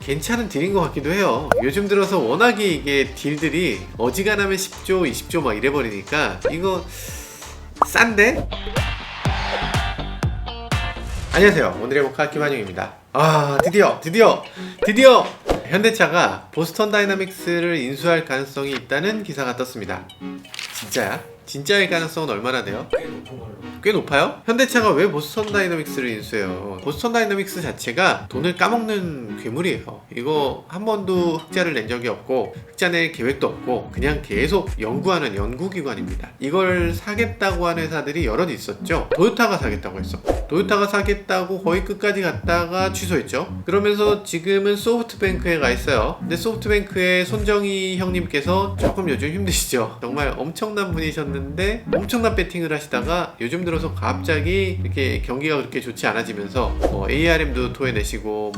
괜찮은 딜인 것 같기도 해요. 요즘 들어서 워낙에 이게 딜들이 어지간하면 10조 20조 막 이래버리니까 이거 싼데? 안녕하세요, 오늘의 모카 김한용입니다. 드디어 현대차가 보스턴 다이나믹스를 인수할 가능성이 있다는 기사가 떴습니다. 진짜야? 진짜일 가능성은 얼마나 돼요? 꽤 높은 걸로. 꽤 높아요? 현대차가 왜 보스턴 다이나믹스를 인수해요? 보스턴 다이나믹스 자체가 돈을 까먹는 괴물이에요. 이거 한 번도 흑자를 낸 적이 없고 흑자 낼 계획도 없고 그냥 계속 연구하는 연구기관입니다. 이걸 사겠다고 한 회사들이 여럿 있었죠. 도요타가 사겠다고 했어. 도요타가 사겠다고 거의 끝까지 갔다가 취소했죠. 그러면서 지금은 소프트뱅크에 가 있어요. 근데 소프트뱅크의 손정희 형님께서 조금 요즘 힘드시죠. 정말 엄청난 분이셨는데 엄청난 배팅을 하시다가 요즘 들어서 갑자기 이렇게 경기가 그렇게 좋지 않아지면서 ARM도 토해내시고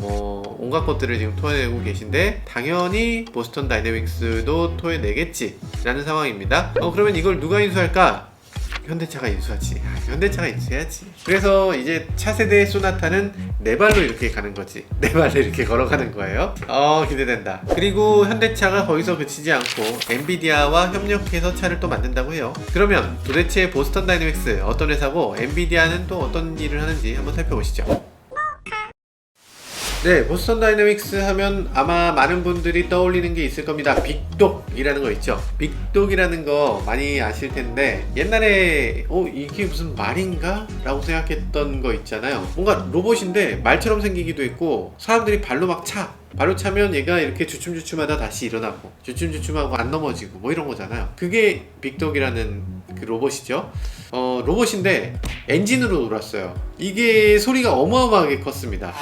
온갖 것들을 지금 토해내고 계신데 당연히 보스턴 다이내믹스도 토해내겠지 라는 상황입니다. 그러면 이걸 누가 인수할까? 현대차가 인수하지. 현대차가 인수해야지. 그래서 이제 차세대 소나타는 네 발로 이렇게 가는 거지. 네 발로 이렇게 걸어가는 거예요. 기대된다. 그리고 현대차가 거기서 그치지 않고 엔비디아와 협력해서 차를 또 만든다고 해요. 그러면 도대체 보스턴 다이내믹스 어떤 회사고 엔비디아는 또 어떤 일을 하는지 한번 살펴보시죠. 네, 보스턴 다이내믹스 하면 아마 많은 분들이 떠올리는 게 있을 겁니다. 빅독이라는 거 있죠. 빅독이라는 거 많이 아실 텐데 옛날에 이게 무슨 말인가? 라고 생각했던 거 있잖아요. 뭔가 로봇인데 말처럼 생기기도 있고 사람들이 발로 막 차. 발로 차면 얘가 이렇게 주춤주춤하다 다시 일어나고 주춤주춤하고 안 넘어지고 뭐 이런 거잖아요. 그게 빅독이라는 그 로봇이죠. 로봇인데 엔진으로 돌았어요. 이게 소리가 어마어마하게 컸습니다.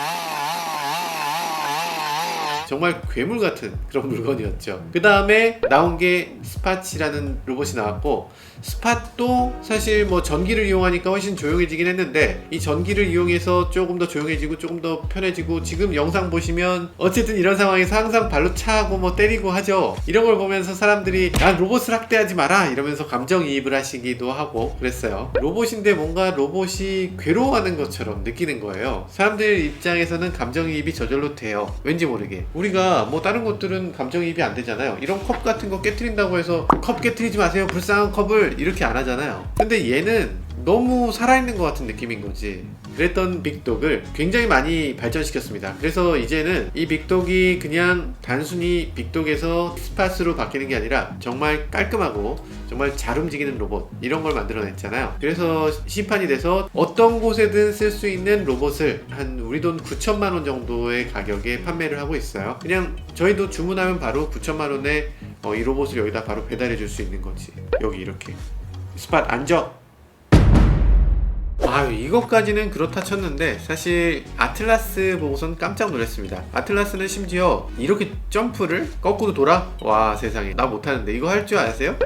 정말 괴물 같은 그런 물건이었죠. 그 다음에 나온 게 스팟이라는 로봇이 나왔고, 스팟도 사실 전기를 이용하니까 훨씬 조용해지긴 했는데 이 전기를 이용해서 조금 더 조용해지고 조금 더 편해지고, 지금 영상 보시면 어쨌든 이런 상황에서 항상 발로 차고 때리고 하죠. 이런 걸 보면서 사람들이 난 로봇을 학대하지 마라 이러면서 감정이입을 하시기도 하고 그랬어요. 로봇인데 뭔가 로봇이 괴로워하는 것처럼 느끼는 거예요. 사람들 입장에서는 감정이입이 저절로 돼요. 왠지 모르게. 우리가 다른 것들은 감정이입이 안 되잖아요. 이런 컵 같은 거 깨트린다고 해서 컵 깨트리지 마세요, 불쌍한 컵을, 이렇게 안 하잖아요. 근데 얘는 너무 살아있는 것 같은 느낌인 거지. 그랬던 빅독을 굉장히 많이 발전시켰습니다. 그래서 이제는 이 빅독이 그냥 단순히 빅독에서 스팟으로 바뀌는 게 아니라 정말 깔끔하고 정말 잘 움직이는 로봇, 이런 걸 만들어냈잖아요. 그래서 시판이 돼서 어떤 곳에든 쓸 수 있는 로봇을 한 우리 돈 9천만 원 정도의 가격에 판매를 하고 있어요. 그냥 저희도 주문하면 바로 9천만 원에 이 로봇을 여기다 바로 배달해 줄 수 있는 거지. 여기 이렇게 스팟 앉아. 이것까지는 그렇다 쳤는데 사실 아틀라스 보고선 깜짝 놀랐습니다. 아틀라스는 심지어 이렇게 점프를 거꾸로 돌아? 와, 세상에. 나 못하는데 이거 할 줄 아세요?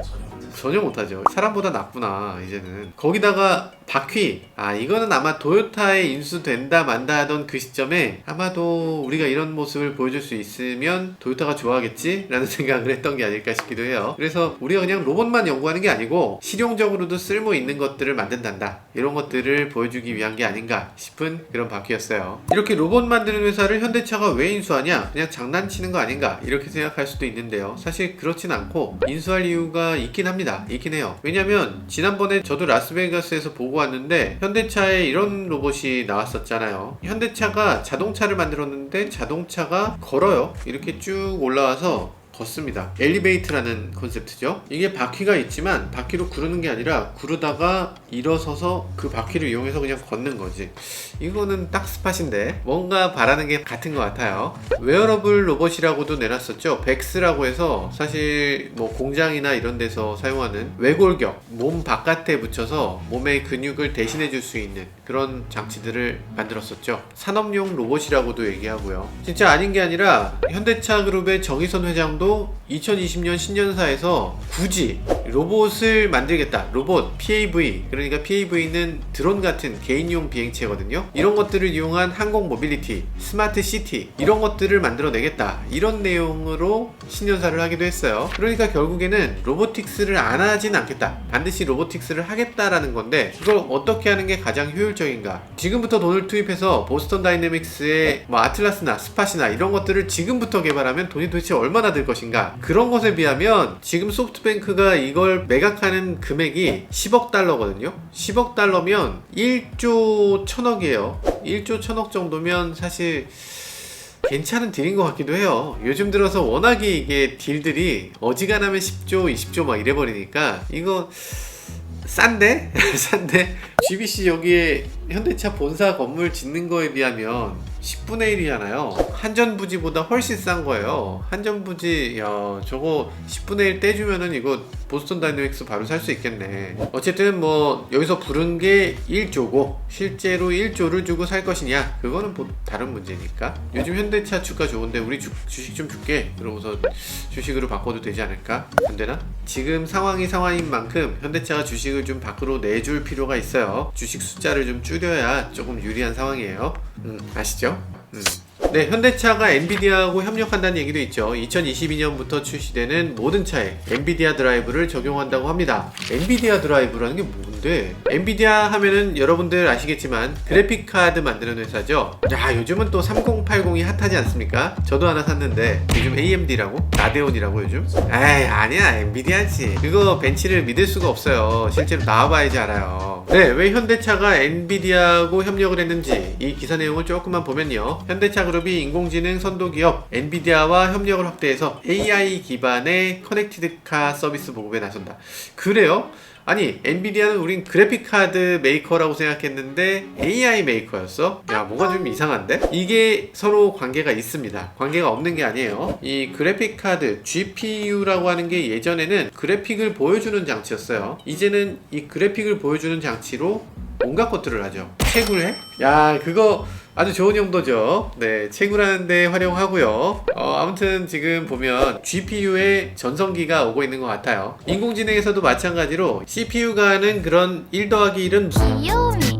전혀 못하죠. 사람보다 낫구나 이제는. 거기다가 바퀴, 이거는 아마 도요타에 인수된다 만다 하던 그 시점에 아마도 우리가 이런 모습을 보여줄 수 있으면 도요타가 좋아하겠지? 라는 생각을 했던 게 아닐까 싶기도 해요. 그래서 우리가 그냥 로봇만 연구하는 게 아니고 실용적으로도 쓸모 있는 것들을 만든단다, 이런 것들을 보여주기 위한 게 아닌가 싶은 그런 바퀴였어요. 이렇게 로봇 만드는 회사를 현대차가 왜 인수하냐? 그냥 장난치는 거 아닌가? 이렇게 생각할 수도 있는데요. 사실 그렇진 않고 인수할 이유가 있긴 합니다. 있긴 해요. 왜냐면 지난번에 저도 라스베이거스에서 보고 왔는데 현대차에 이런 로봇이 나왔었잖아요. 현대차가 자동차를 만들었는데 자동차가 걸어요. 이렇게 쭉 올라와서 걷습니다. 엘리베이트라는 컨셉트죠. 이게 바퀴가 있지만 바퀴로 구르는 게 아니라 구르다가 일어서서 그 바퀴를 이용해서 그냥 걷는 거지. 이거는 딱 스팟인데 뭔가 바라는 게 같은 것 같아요. 웨어러블 로봇이라고도 내놨었죠. 백스라고 해서 사실 공장이나 이런 데서 사용하는 외골격, 몸 바깥에 붙여서 몸의 근육을 대신해 줄 수 있는 그런 장치들을 만들었었죠. 산업용 로봇이라고도 얘기하고요. 진짜 아닌 게 아니라 현대차 그룹의 정의선 회장도 2020년 신년사에서 굳이 로봇을 만들겠다. 로봇 PAV, 그러니까 PAV는 드론 같은 개인용 비행체거든요. 이런 것들을 이용한 항공 모빌리티, 스마트 시티 이런 것들을 만들어내겠다, 이런 내용으로 신년사를 하기도 했어요. 그러니까 결국에는 로보틱스를 안 하진 않겠다, 반드시 로보틱스를 하겠다라는 건데, 그걸 어떻게 하는 게 가장 효율적인가? 지금부터 돈을 투입해서 보스턴 다이내믹스의 뭐 아틀라스나 스팟이나 이런 것들을 지금부터 개발하면 돈이 도대체 얼마나 들 것인가? 그런 것에 비하면 지금 소프트뱅크가 이걸 매각하는 금액이 10억 달러거든요. 10억 달러면 1조 1000억이에요. 1조 1000억 정도면 사실 괜찮은 딜인 것 같기도 해요. 요즘 들어서 워낙에 이게 딜들이 어지간하면 10조, 20조 막 이래버리니까 이거 싼데? 싼데? GBC 여기에 현대차 본사 건물 짓는 거에 비하면 10분의 1이잖아요. 한전부지보다 훨씬 싼 거예요. 한전부지, 야, 저거 10분의 1 떼주면은 이거 보스턴 다이내믹스 바로 살 수 있겠네. 어쨌든 뭐 여기서 부른 게 1조고 실제로 1조를 주고 살 것이냐, 그거는 뭐 다른 문제니까. 요즘 현대차 주가 좋은데 우리 주식 좀 줄게, 그러고서 주식으로 바꿔도 되지 않을까? 안 되나? 지금 상황인 만큼 현대차가 주식을 좀 밖으로 내줄 필요가 있어요. 주식 숫자를 좀 줄여야 조금 유리한 상황이에요. 아시죠? 네, 현대차가 엔비디아하고 협력한다는 얘기도 있죠. 2022년부터 출시되는 모든 차에 엔비디아 드라이브를 적용한다고 합니다. 엔비디아 드라이브라는 게 뭔데? 엔비디아 하면은 여러분들 아시겠지만 그래픽 카드 만드는 회사죠. 야, 요즘은 또 3080이 핫하지 않습니까? 저도 하나 샀는데 요즘 AMD라고? 라데온이라고 요즘? 에이, 아니야, 엔비디아지. 그거 벤치를 믿을 수가 없어요. 실제로 나와봐야지 알아요. 네, 왜 현대차가 엔비디아하고 협력을 했는지 이 기사 내용을 조금만 보면요, 현대차 그룹이 인공지능 선도기업 엔비디아와 협력을 확대해서 AI 기반의 커넥티드카 서비스 보급에 나선다. 그래요? 아니, 엔비디아는 우린 그래픽카드 메이커라고 생각했는데 AI 메이커였어? 야, 뭔가 좀 이상한데? 이게 서로 관계가 있습니다. 관계가 없는 게 아니에요. 이 그래픽카드 GPU라고 하는 게 예전에는 그래픽을 보여주는 장치였어요. 이제는 이 그래픽을 보여주는 장치로 온갖 것들을 하죠. 채굴해? 야, 그거 아주 좋은 용도죠. 네, 채굴하는 데 활용하고요. 아무튼 지금 보면 GPU에 전성기가 오고 있는 것 같아요. 인공지능에서도 마찬가지로 CPU가 하는 그런 1 더하기 1은 귀요미.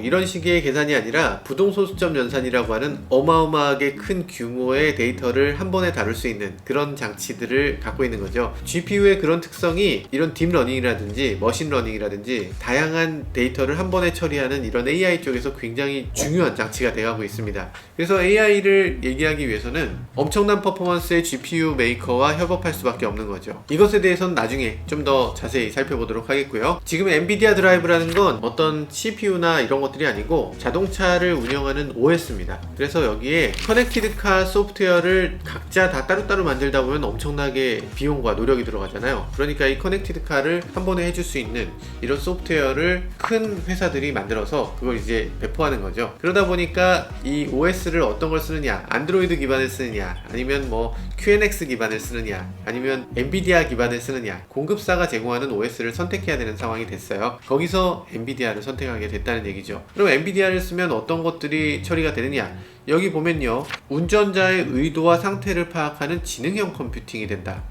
이런 식의 계산이 아니라 부동소수점 연산이라고 하는 어마어마하게 큰 규모의 데이터를 한 번에 다룰 수 있는 그런 장치들을 갖고 있는 거죠. GPU의 그런 특성이 이런 딥러닝이라든지 머신러닝이라든지 다양한 데이터를 한 번에 처리하는 이런 AI 쪽에서 굉장히 중요한 장치가 되어가고 있습니다. 그래서 AI를 얘기하기 위해서는 엄청난 퍼포먼스의 GPU 메이커와 협업할 수밖에 없는 거죠. 이것에 대해서는 나중에 좀 더 자세히 살펴보도록 하겠고요. 지금 엔비디아 드라이브라는 건 어떤 CPU나 이런 것들이 아니고 자동차를 운영하는 OS입니다. 그래서 여기에 커넥티드카 소프트웨어를 각자 다 따로따로 만들다 보면 엄청나게 비용과 노력이 들어가잖아요. 그러니까 이 커넥티드카를 한 번에 해줄 수 있는 이런 소프트웨어를 큰 회사들이 만들어서 그걸 이제 배포하는 거죠. 그러다 보니까 이 OS를 어떤 걸 쓰느냐, 안드로이드 기반을 쓰느냐, 아니면 뭐 QNX 기반을 쓰느냐, 아니면 엔비디아 기반을 쓰느냐, 공급사가 제공하는 OS를 선택해야 되는 상황이 됐어요. 거기서 엔비디아를 선택하게 됐다는 얘기죠. 그럼 엔비디아를 쓰면 어떤 것들이 처리가 되느냐? 여기 보면요, 운전자의 의도와 상태를 파악하는 지능형 컴퓨팅이 된다.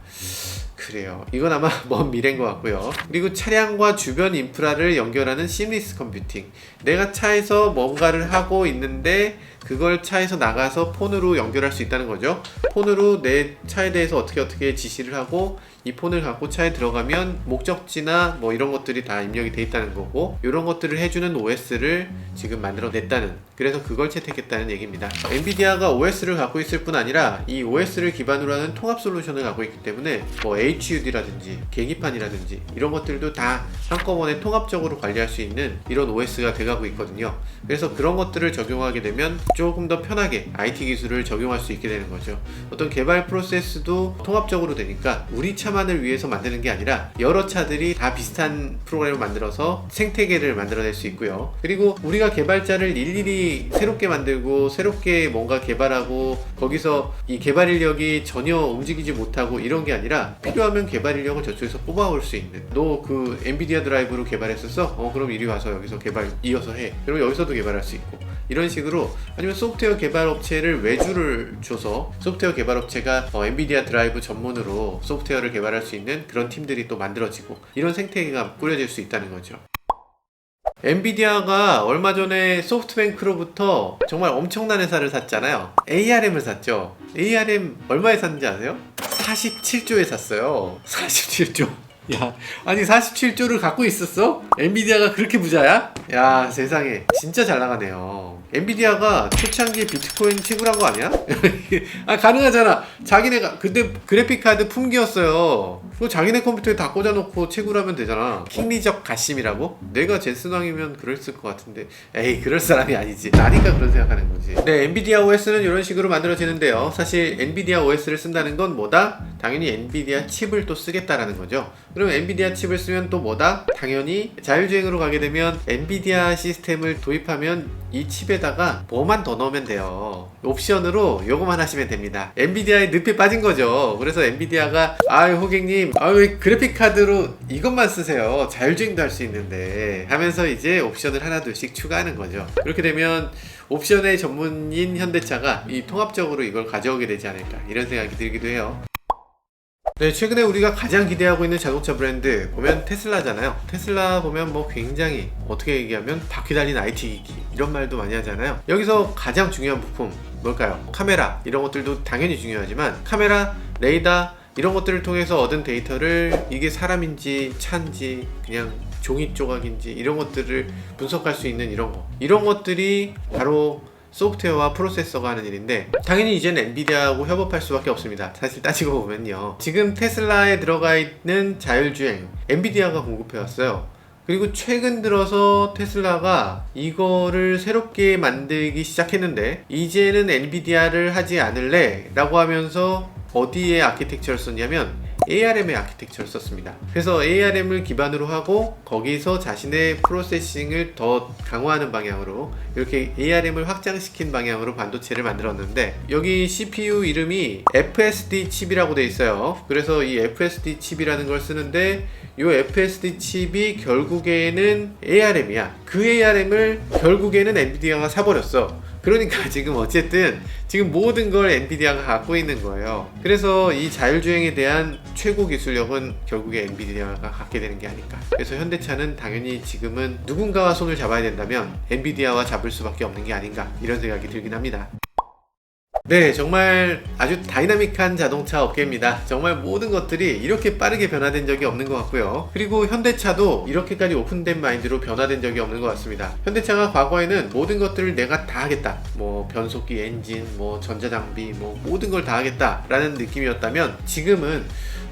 그래요. 이건 아마 먼 미래인 것 같고요. 그리고 차량과 주변 인프라를 연결하는 심리스 컴퓨팅. 내가 차에서 뭔가를 하고 있는데 그걸 차에서 나가서 폰으로 연결할 수 있다는 거죠. 폰으로 내 차에 대해서 어떻게 지시를 하고 이 폰을 갖고 차에 들어가면 목적지나 뭐 이런 것들이 다 입력이 돼 있다는 거고, 이런 것들을 해주는 OS를 지금 만들어냈다는, 그래서 그걸 채택했다는 얘기입니다. 엔비디아가 OS를 갖고 있을 뿐 아니라 이 OS를 기반으로 하는 통합 솔루션을 갖고 있기 때문에 뭐 HUD라든지 계기판이라든지 이런 것들도 다 한꺼번에 통합적으로 관리할 수 있는 이런 OS가 돼가고 있거든요. 그래서 그런 것들을 적용하게 되면 조금 더 편하게 IT 기술을 적용할 수 있게 되는 거죠. 어떤 개발 프로세스도 통합적으로 되니까 우리 차만을 위해서 만드는 게 아니라 여러 차들이 다 비슷한 프로그램을 만들어서 생태계를 만들어낼 수 있고요. 그리고 우리가 개발자를 일일이 새롭게 만들고 새롭게 뭔가 개발하고 거기서 이 개발 인력이 전혀 움직이지 못하고 이런 게 아니라 필요하면 개발 인력을 저쪽에서 뽑아올 수 있는, 너 그 엔비디아 드라이브로 개발했었어? 그럼 이리 와서 여기서 개발 이어서 해. 그럼 여기서도 개발할 수 있고, 이런 식으로. 아니면 소프트웨어 개발 업체를 외주를 줘서 소프트웨어 개발 업체가 엔비디아 드라이브 전문으로 소프트웨어를 개발할 수 있는 그런 팀들이 또 만들어지고 이런 생태계가 꾸려질 수 있다는 거죠. 엔비디아가 얼마 전에 소프트뱅크로부터 정말 엄청난 회사를 샀잖아요. ARM을 샀죠. ARM 얼마에 샀는지 아세요? 47조에 샀어요. 47조. 야, 아니 47조를 갖고 있었어? 엔비디아가 그렇게 부자야? 야, 세상에 진짜 잘 나가네요. 엔비디아가 초창기에 비트코인 채굴한 거 아니야? 아, 가능하잖아. 자기네가 근데 그래픽카드 품귀였어요. 그거 자기네 컴퓨터에 다 꽂아놓고 채굴하면 되잖아. 킹리적 가심이라고? 내가 젠슨왕이면 그랬을 것 같은데 에이, 그럴 사람이 아니지. 나니까 그런 생각하는 거지. 네, 엔비디아 OS는 이런 식으로 만들어지는데요. 사실 엔비디아 OS를 쓴다는 건 뭐다? 당연히 엔비디아 칩을 또 쓰겠다라는 거죠. 그럼 엔비디아 칩을 쓰면 또 뭐다? 당연히 자율주행으로 가게 되면 엔비디아 시스템을 도입하면 이 칩에다가 뭐만 더 넣으면 돼요. 옵션으로 요거만 하시면 됩니다. 엔비디아의 늪에 빠진 거죠. 그래서 엔비디아가 아유 호객님, 아유 그래픽카드로 이것만 쓰세요. 자율주행도 할 수 있는데 하면서 이제 옵션을 하나둘씩 추가하는 거죠. 그렇게 되면 옵션의 전문인 현대차가 이 통합적으로 이걸 가져오게 되지 않을까 이런 생각이 들기도 해요. 네, 최근에 우리가 가장 기대하고 있는 자동차 브랜드 보면 테슬라잖아요. 테슬라 보면 뭐 굉장히 어떻게 얘기하면 바퀴 달린 IT 기기 이런 말도 많이 하잖아요. 여기서 가장 중요한 부품 뭘까요? 카메라 이런 것들도 당연히 중요하지만 카메라, 레이더 이런 것들을 통해서 얻은 데이터를 이게 사람인지 차인지 그냥 종이 조각인지 이런 것들을 분석할 수 있는 이런 것들이 바로 소프트웨어와 프로세서가 하는 일인데 당연히 이제는 엔비디아하고 협업할 수밖에 없습니다. 사실 따지고 보면요, 지금 테슬라에 들어가 있는 자율주행 엔비디아가 공급해 왔어요. 그리고 최근 들어서 테슬라가 이거를 새롭게 만들기 시작했는데 이제는 엔비디아를 하지 않을래 라고 하면서 어디에 아키텍처를 썼냐면 ARM의 아키텍처를 썼습니다. 그래서 ARM을 기반으로 하고 거기서 자신의 프로세싱을 더 강화하는 방향으로 이렇게 ARM을 확장시킨 방향으로 반도체를 만들었는데 여기 CPU 이름이 FSD 칩이라고 돼 있어요. 그래서 이 FSD 칩이라는 걸 쓰는데 이 FSD 칩이 결국에는 ARM이야. 그 ARM을 결국에는 엔비디아가 사버렸어. 그러니까 지금 어쨌든 지금 모든 걸 엔비디아가 갖고 있는 거예요. 그래서 이 자율주행에 대한 최고 기술력은 결국에 엔비디아가 갖게 되는 게 아닐까. 그래서 현대차는 당연히 지금은 누군가와 손을 잡아야 된다면 엔비디아와 잡을 수밖에 없는 게 아닌가 이런 생각이 들긴 합니다. 네, 정말 아주 다이나믹한 자동차 업계입니다. 정말 모든 것들이 이렇게 빠르게 변화된 적이 없는 것 같고요. 그리고 현대차도 이렇게까지 오픈된 마인드로 변화된 적이 없는 것 같습니다. 현대차가 과거에는 모든 것들을 내가 다 하겠다, 뭐 변속기, 엔진, 뭐 전자장비, 뭐 모든 걸 다 하겠다 라는 느낌이었다면 지금은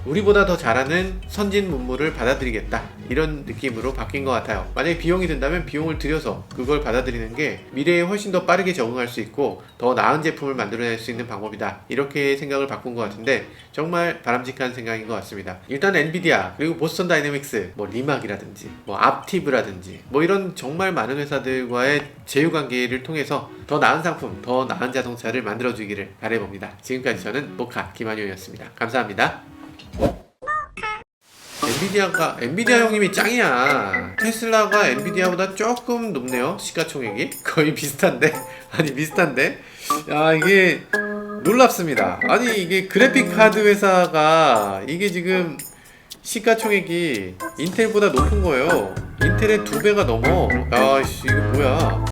우리보다 더 잘하는 선진 문물을 받아들이겠다 이런 느낌으로 바뀐 것 같아요. 만약에 비용이 든다면 비용을 들여서 그걸 받아들이는 게 미래에 훨씬 더 빠르게 적응할 수 있고 더 나은 제품을 만들어낼 수 있는 방법이다 이렇게 생각을 바꾼 것 같은데 정말 바람직한 생각인 것 같습니다. 일단 엔비디아 그리고 보스턴 다이내믹스 뭐 리막이라든지 뭐 앞티브라든지 뭐 이런 정말 많은 회사들과의 제휴관계를 통해서 더 나은 상품, 더 나은 자동차를 만들어주기를 바라봅니다. 지금까지 저는 모카 김한효였습니다. 감사합니다. 엔비디아 형님이 짱이야. 테슬라가 엔비디아보다 조금 높네요. 시가총액이 거의 비슷한데 아니 비슷한데 야 이게 놀랍습니다. 아니 이게 그래픽카드 회사가 이게 지금 시가총액이 인텔보다 높은 거예요. 인텔의 2배가 넘어. 아씨 이거 뭐야.